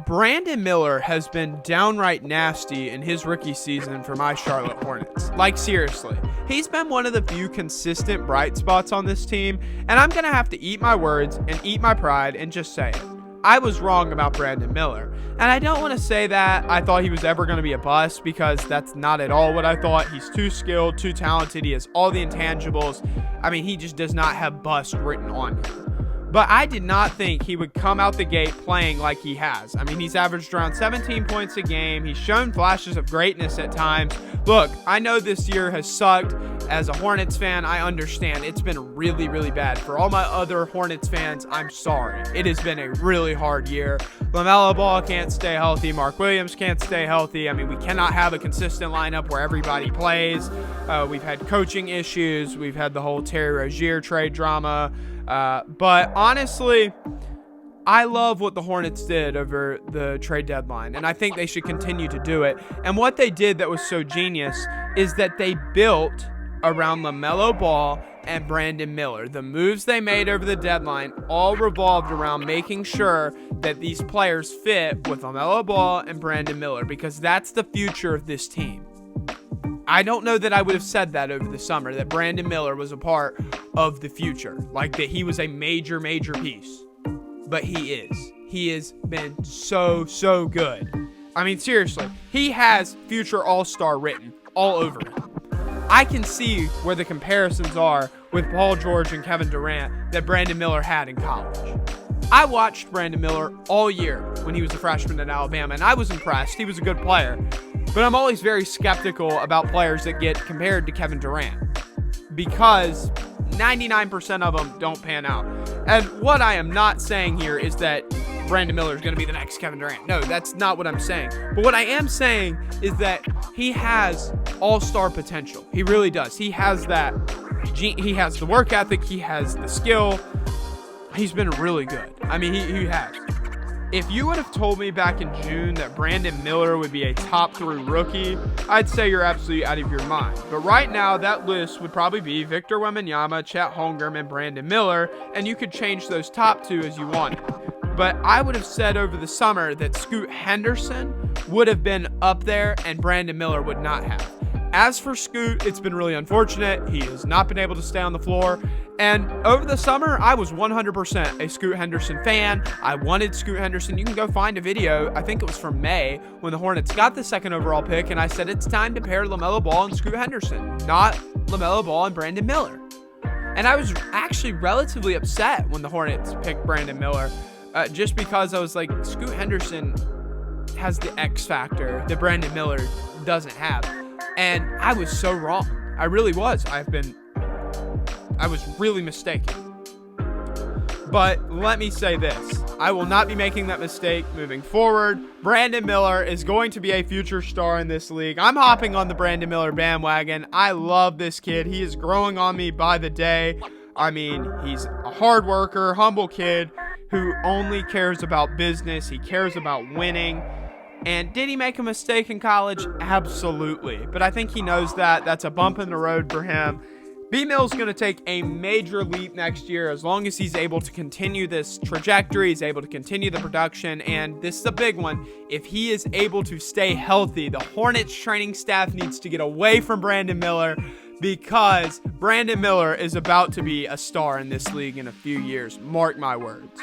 Brandon Miller has been downright nasty in his rookie season for my Charlotte Hornets. Like, seriously. He's been one of the few consistent bright spots on this team, and I'm going to have to eat my words and eat my pride and just say it. I was wrong about Brandon Miller, and I don't want to say that I thought he was ever going to be a bust, because that's not at all what I thought. He's too skilled, too talented. He has all the intangibles. I mean, he just does not have bust written on him. But I did not think he would come out the gate playing like he has. I mean, he's averaged around 17 points a game. He's shown flashes of greatness at times. Look, I know this year has sucked. As a Hornets fan, I understand. It's been really, really bad. For all my other Hornets fans, I'm sorry. It has been a really hard year. LaMelo Ball can't stay healthy. Mark Williams can't stay healthy. I mean, we cannot have a consistent lineup where everybody plays. We've had coaching issues. We've had the whole Terry Rozier trade drama. But honestly, I love what the Hornets did over the trade deadline, and I think they should continue to do it. And what they did that was so genius is that they built around LaMelo Ball and Brandon Miller. The moves they made over the deadline all revolved around making sure that these players fit with LaMelo Ball and Brandon Miller, because that's the future of this team. I don't know that I would have said that over the summer, that Brandon Miller was a part of the future, like that he was a major, major piece. But he is. He has been so, so good. I mean, seriously, he has future all-star written all over him. I can see where the comparisons are with Paul George and Kevin Durant that Brandon Miller had in college. I watched Brandon Miller all year when he was a freshman at Alabama, and I was impressed. He was a good player. But I'm always very skeptical about players that get compared to Kevin Durant, because 99% of them don't pan out. And what I am not saying here is that Brandon Miller is going to be the next Kevin Durant. No, that's not what I'm saying. But what I am saying is that he has all-star potential. He really does. He has that. He has the work ethic. He has the skill. He's been really good. I mean, he has. If you would have told me back in June that Brandon Miller would be a top 3 rookie, I'd say you're absolutely out of your mind. But right now, that list would probably be Victor Wembanyama, Chet Holmgren, and Brandon Miller, and you could change those top 2 as you wanted. But I would have said over the summer that Scoot Henderson would have been up there and Brandon Miller would not have. As for Scoot, it's been really unfortunate. He has not been able to stay on the floor. And over the summer, I was 100% a Scoot Henderson fan. I wanted Scoot Henderson. You can go find a video, I think it was from May, when the Hornets got the 2nd overall pick, and I said it's time to pair LaMelo Ball and Scoot Henderson, not LaMelo Ball and Brandon Miller. And I was actually relatively upset when the Hornets picked Brandon Miller, just because I was like, Scoot Henderson has the X factor that Brandon Miller doesn't have. And I was so wrong. I really was. I was really mistaken. But let me say this. I will not be making that mistake moving forward. Brandon Miller is going to be a future star in this league. I'm hopping on the Brandon Miller bandwagon. I love this kid. He is growing on me by the day. I mean, he's a hard worker, humble kid who only cares about business. He cares about winning. And did he make a mistake in college? Absolutely. But I think he knows that. That's a bump in the road for him. B-Mill's going to take a major leap next year as long as he's able to continue this trajectory, he's able to continue the production, and this is a big one. If he is able to stay healthy, the Hornets training staff needs to get away from Brandon Miller, because Brandon Miller is about to be a star in this league in a few years. Mark my words.